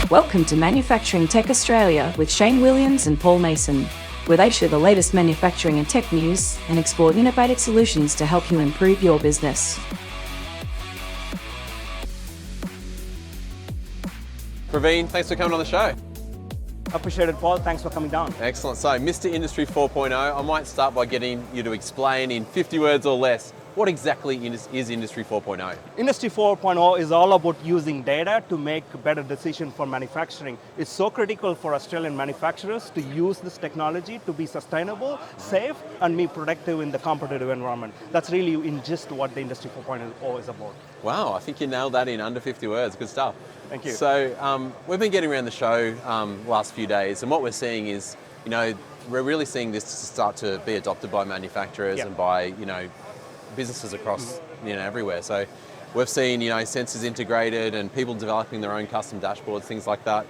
Welcome to Manufacturing Tech Australia with Shane Williams and Paul Mason, where they share the latest manufacturing and tech news and explore innovative solutions to help you improve your business. Praveen, thanks for coming on the show. Appreciate it, Paul. Thanks for coming down. Excellent. So, Mr. Industry 4.0, I might start by getting you to explain in 50 words or less, what exactly is Industry 4.0? Industry 4.0 is all about using data to make better decisions for manufacturing. It's so critical for Australian manufacturers to use this technology to be sustainable, safe, and be productive in the competitive environment. That's really in just what the Industry 4.0 is about. Wow, I think you nailed that in under 50 words. Good stuff. Thank you. So, we've been getting around the show last few days, and what we're seeing is, we're really seeing this start to be adopted by manufacturers and by, businesses across everywhere. So we've seen sensors integrated and people developing their own custom dashboards, things like that.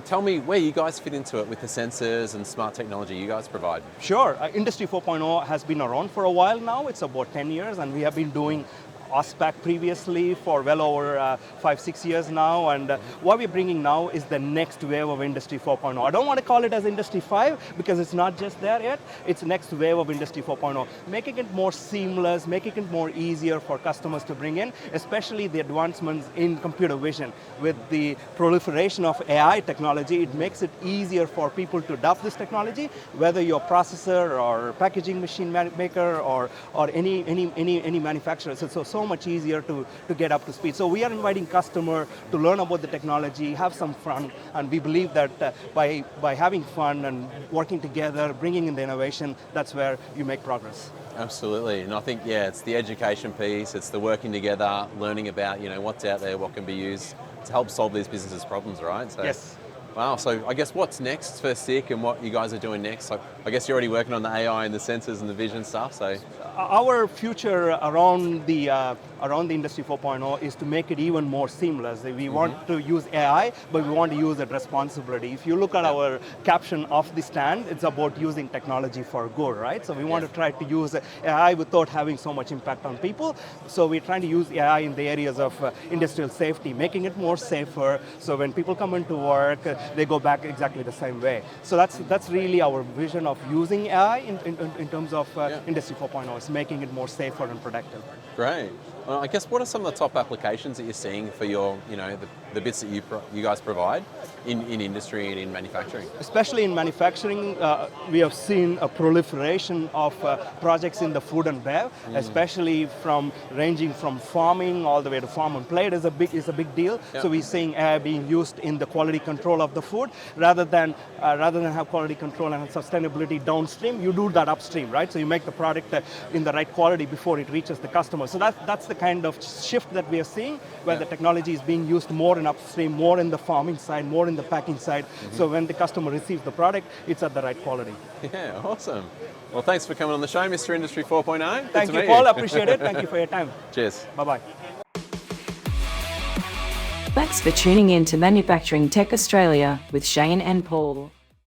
Tell me where you guys fit into it with the sensors and smart technology you guys provide. Sure. Industry 4.0 has been around for a while now. It's about 10 years, and we have been doing APPEX previously for well over 5-6 years now, and what we're bringing now is the next wave of Industry 4.0. I don't want to call it as Industry 5 because it's not just there yet. It's next wave of Industry 4.0, making it more seamless, making it more easier for customers to bring in, especially the advancements in computer vision. With the proliferation of AI technology, it makes it easier for people to adopt this technology, whether you're a processor or packaging machine maker or any manufacturer. So much easier to get up to speed. So we are inviting customers to learn about the technology, have some fun, and we believe that by having fun and working together, bringing in the innovation, that's where you make progress. Absolutely, and I think, it's the education piece, it's the working together, learning about, what's out there, what can be used to help solve these businesses' problems, right? So, yes. Wow, so I guess what's next for SICK and what you guys are doing next? I guess you're already working on the AI and the sensors and the vision stuff, so. Our future around the Industry 4.0 is to make it even more seamless. We want to use AI, but we want to use it responsibly. If you look at our caption of the stand, it's about using technology for good, right? So we want to try to use AI without having so much impact on people. So we're trying to use AI in the areas of industrial safety, making it more safer, so when people come into work, they go back exactly the same way. So that's really our vision of using AI in terms of Industry 4.0. It's making it more safer and productive. Great. Well, I guess what are some of the top applications that you're seeing for your, the bits that you guys provide in industry and in manufacturing? Especially in manufacturing, we have seen a proliferation of projects in the food and bev, especially ranging from farming all the way to farm and plate is a big deal. Yep. So we're seeing AI being used in the quality control of the food rather than have quality control and sustainability downstream. You do that upstream, right? So you make the product in the right quality before it reaches the customer. So that's the kind of shift that we are seeing, where the technology is being used more in upstream, more in the farming side, more in the packing side. So when the customer receives the product, it's at the right quality. Yeah, awesome. Well, thanks for coming on the show, Mr. Industry 4.0. Thank you, Paul. I appreciate it. Thank you for your time. Cheers. Bye-bye. Thanks for tuning in to Manufacturing Tech Australia with Shane and Paul.